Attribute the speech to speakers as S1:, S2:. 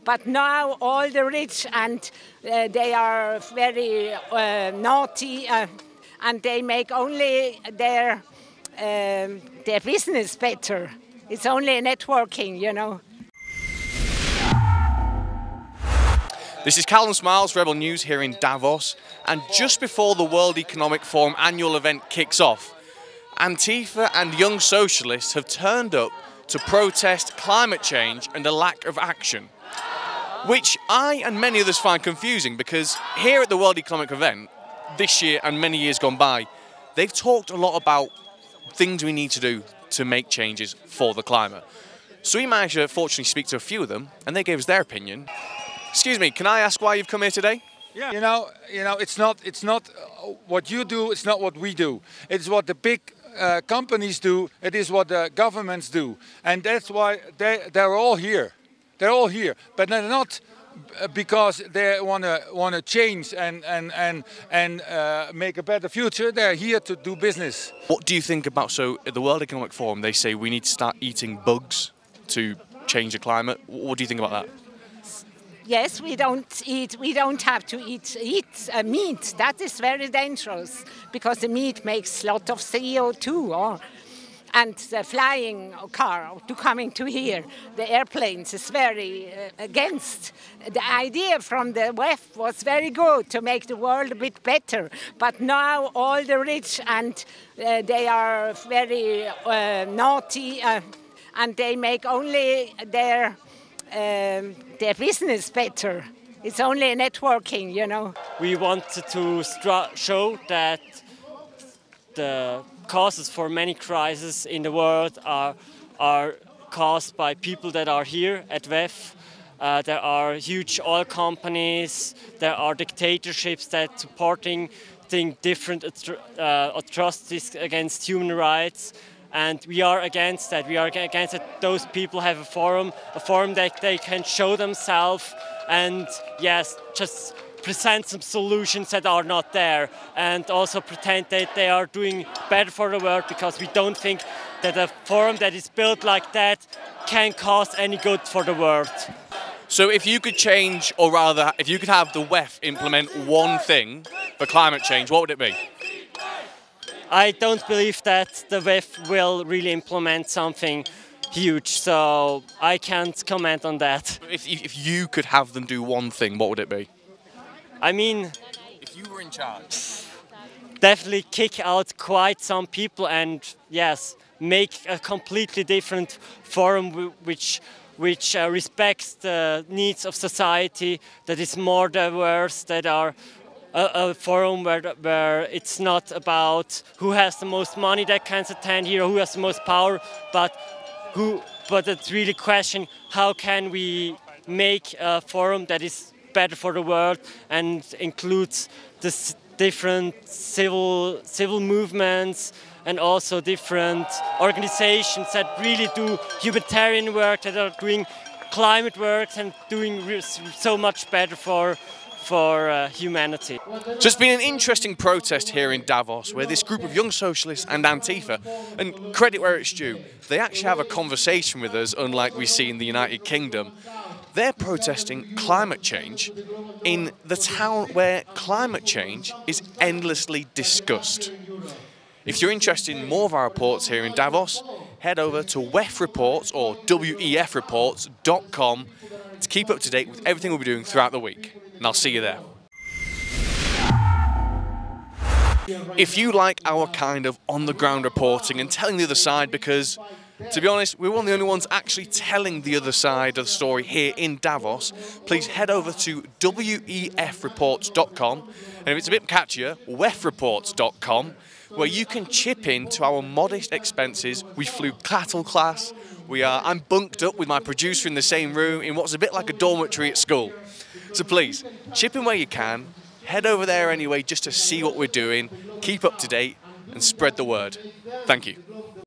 S1: But now all the rich and they are very naughty and they make only their business better. It's only networking, you know.
S2: This is Callum Smiles, Rebel News here in Davos, and just before the World Economic Forum annual event kicks off, Antifa and Young Socialists have turned up to protest climate change and a lack of action, which I and many others find confusing because here at the World Economic event, this year and many years gone by, they've talked a lot about things we need to do to make changes for the climate. So we managed to fortunately speak to a few of them and they gave us their opinion. Excuse me, can I ask why you've come here today?
S3: Yeah, you know, it's not what you do. It's not what we do. It's what the big companies do. It is what the governments do, and that's why they're all here. They're all here, but they're not because they want to change and make a better future. They're here to do business.
S2: What do you think about? So at the World Economic Forum, they say we need to start eating bugs to change the climate. What do you think about that?
S1: Yes, we don't have to eat meat. That is very dangerous because the meat makes a lot of CO2. And the flying car coming to here, the airplanes is very against. The idea from the WEF was very good to make the world a bit better. But now all the rich and they are very naughty and they make only their business better. It's only networking, you know.
S4: We wanted to show that the causes for many crises in the world are caused by people that are here at WEF. There are huge oil companies, there are dictatorships that supporting different atrocities against human rights. And we are against that. We are against that those people have a forum that they can show themselves and, yes, just present some solutions that are not there and also pretend that they are doing better for the world, because we don't think that a forum that is built like that can cause any good for the world.
S2: So if you could change, or rather, if you could have the WEF implement one thing for climate change, what would it be?
S4: I don't believe that the WEF will really implement something huge, so I can't comment on that.
S2: If you could have them do one thing, what would it be?
S4: I mean,
S2: if you were in charge,
S4: definitely kick out quite some people and, yes, make a completely different forum which respects the needs of society, that is more diverse, that are a forum where it's not about who has the most money that can attend here, or who has the most power, but it's really question how can we make a forum that is better for the world and includes the different civil movements and also different organizations that really do humanitarian work, that are doing climate work and doing so much better for humanity.
S2: So it's been an interesting protest here in Davos where this group of Young Socialists and Antifa, and credit where it's due, they actually have a conversation with us unlike we see in the United Kingdom. They're protesting climate change in the town where climate change is endlessly discussed. If you're interested in more of our reports here in Davos, head over to WEF Reports or WEFreports.com to keep up to date with everything we'll be doing throughout the week. And I'll see you there. If you like our kind of on-the-ground reporting and telling the other side, because to be honest, we're one of the only ones actually telling the other side of the story here in Davos, please head over to WEFreports.com, and if it's a bit catchier, WEFreports.com, where you can chip in to our modest expenses. We flew cattle class. I'm bunked up with my producer in the same room in what's a bit like a dormitory at school. So please, chip in where you can, head over there anyway just to see what we're doing, keep up to date and spread the word. Thank you.